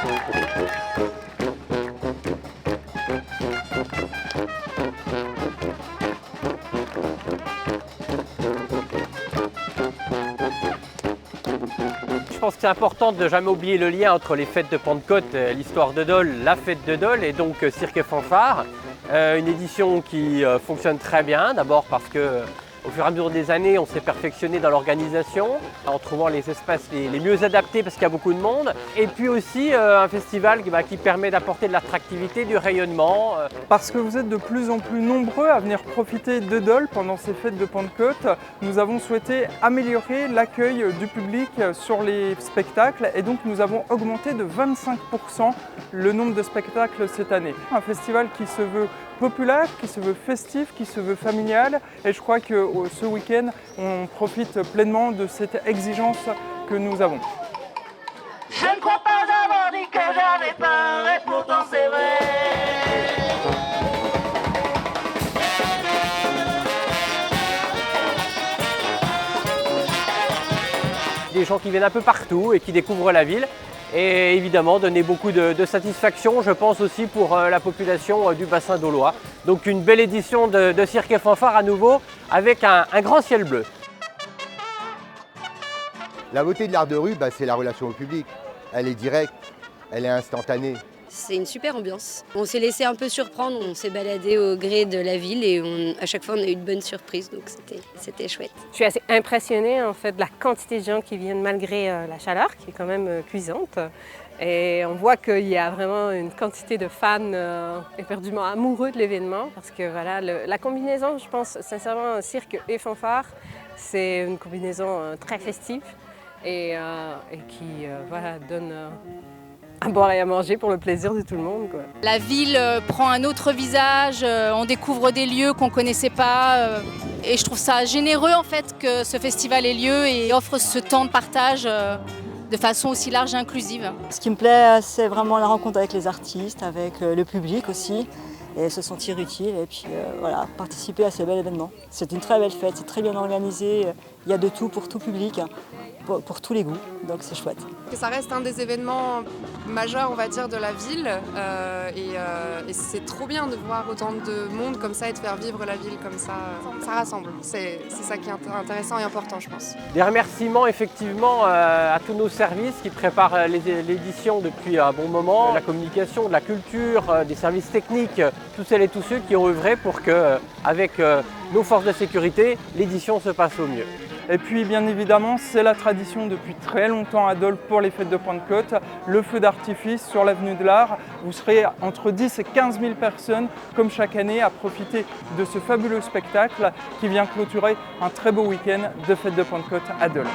Je pense que c'est important de ne jamais oublier le lien entre les fêtes de Pentecôte, l'histoire de Dole, la fête de Dole et donc Cirque et Fanfare. Une édition qui fonctionne très bien, d'abord parce que au fur et à mesure des années, on s'est perfectionné dans l'organisation en trouvant les espaces les mieux adaptés parce qu'il y a beaucoup de monde. Et puis aussi un festival qui permet d'apporter de l'attractivité, du rayonnement. Parce que vous êtes de plus en plus nombreux à venir profiter de Dole pendant ces fêtes de Pentecôte, nous avons souhaité améliorer l'accueil du public sur les spectacles et donc nous avons augmenté de 25% le nombre de spectacles cette année. Un festival qui se veut populaire, qui se veut festif, qui se veut familial et je crois que ce week-end on profite pleinement de cette exigence que nous avons. Je ne crois pas avoir dit que j'avais peur et pourtant c'est vrai. Des gens qui viennent un peu partout et qui découvrent la ville. Et évidemment donner beaucoup de satisfaction, je pense aussi pour la population du bassin dolois. Donc une belle édition de Cirque et Fanfare à nouveau avec un grand ciel bleu. La beauté de l'art de rue, c'est la relation au public. Elle est directe, elle est instantanée. C'est une super ambiance. On s'est laissé un peu surprendre, on s'est baladé au gré de la ville et à chaque fois on a eu de bonnes surprises, donc c'était chouette. Je suis assez impressionnée en fait de la quantité de gens qui viennent malgré la chaleur qui est quand même cuisante. Et on voit qu'il y a vraiment une quantité de fans éperdument amoureux de l'événement parce que voilà, la combinaison, je pense sincèrement, cirque et fanfare, c'est une combinaison très festive et qui voilà, donne à boire et à manger pour le plaisir de tout le monde, quoi. La ville prend un autre visage, on découvre des lieux qu'on ne connaissait pas et je trouve ça généreux en fait que ce festival ait lieu et offre ce temps de partage de façon aussi large et inclusive. Ce qui me plaît, c'est vraiment la rencontre avec les artistes, avec le public aussi, et se sentir utile et puis voilà, participer à ce bel événement. C'est une très belle fête, c'est très bien organisé, il y a de tout pour tout public. Pour tous les goûts, donc c'est chouette. Ça reste un des événements majeurs, on va dire, de la ville et c'est trop bien de voir autant de monde comme ça et de faire vivre la ville comme ça. Ça rassemble, c'est ça qui est intéressant et important, je pense. Des remerciements effectivement à tous nos services qui préparent l'édition depuis un bon moment, la communication, de la culture, des services techniques, tous celles et tous ceux qui ont œuvré pour que, avec nos forces de sécurité, l'édition se passe au mieux. Et puis bien évidemment, c'est la tradition depuis très longtemps à Dole pour les fêtes de Pentecôte, le feu d'artifice sur l'avenue de l'Art. Vous serez entre 10 et 15 000 personnes, comme chaque année, à profiter de ce fabuleux spectacle qui vient clôturer un très beau week-end de fêtes de Pentecôte à Dole.